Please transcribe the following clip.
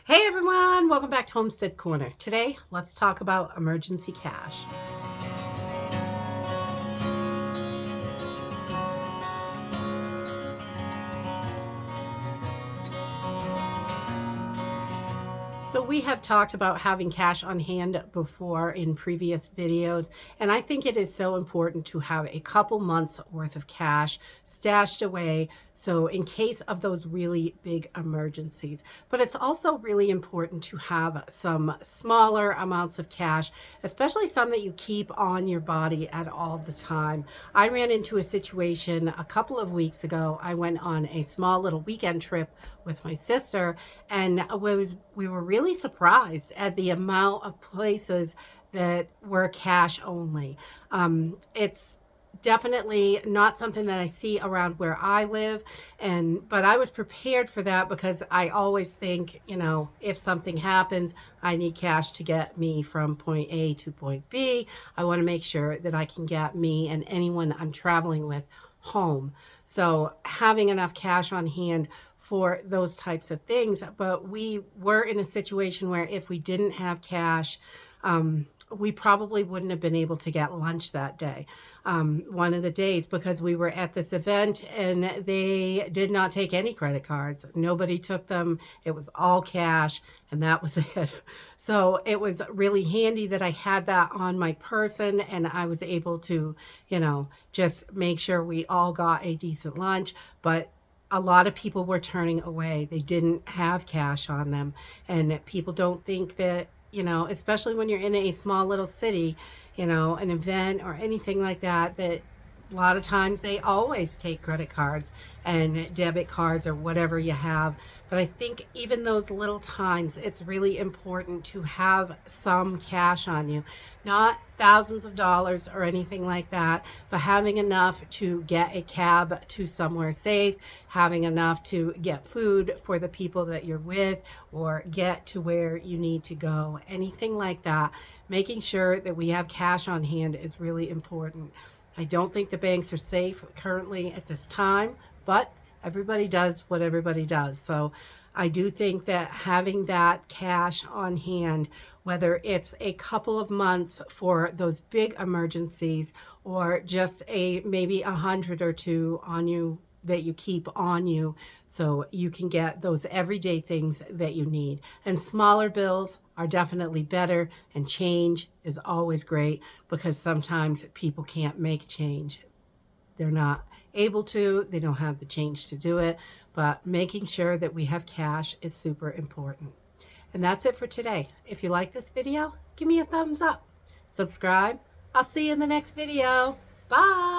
Hey everyone, welcome back to Homestead Corner. Today, let's talk about emergency cash. So we have talked about having cash on hand before in previous videos, and I think it is so important to have a couple months worth of cash stashed away. So in case of those really big emergencies, but it's also really important to have some smaller amounts of cash, especially some that you keep on your body at all the time. I ran into a situation a couple of weeks ago. I went on a small little weekend trip with my sister, and we were really surprised at the amount of places that were cash only. It's definitely not something that I see around where I live, but I was prepared for that because I always think, if something happens, I need cash to get me from point A to point B. I want to make sure that I can get me and anyone I'm traveling with home. So having enough cash on hand for those types of things. But we were in a situation where if we didn't have cash, we probably wouldn't have been able to get lunch that day, one of the days, because we were at this event and they did not take any credit cards. Nobody took them. It was all cash, and that was it. So it was really handy that I had that on my person and I was able to, just make sure we all got a decent lunch. But a lot of people were turning away. They didn't have cash on them. And people don't think that, especially when you're in a small little city, an event or anything like that, that a lot of times they always take credit cards and debit cards or whatever you have. But I think even those little times, it's really important to have some cash on you. Not thousands of dollars or anything like that, but having enough to get a cab to somewhere safe, having enough to get food for the people that you're with, or get to where you need to go, anything like that. Making sure that we have cash on hand is really important. I don't think the banks are safe currently at this time, but everybody does what everybody does. So I do think that having that cash on hand, whether it's a couple of months for those big emergencies or just maybe 100 or two on you that you keep on you, so you can get those everyday things that you need. And smaller bills are definitely better, and change is always great because sometimes people can't make change. They're not able to, they don't have the change to do it, but making sure that we have cash is super important. And that's it for today. If you like this video, give me a thumbs up. Subscribe. I'll see you in the next video. Bye.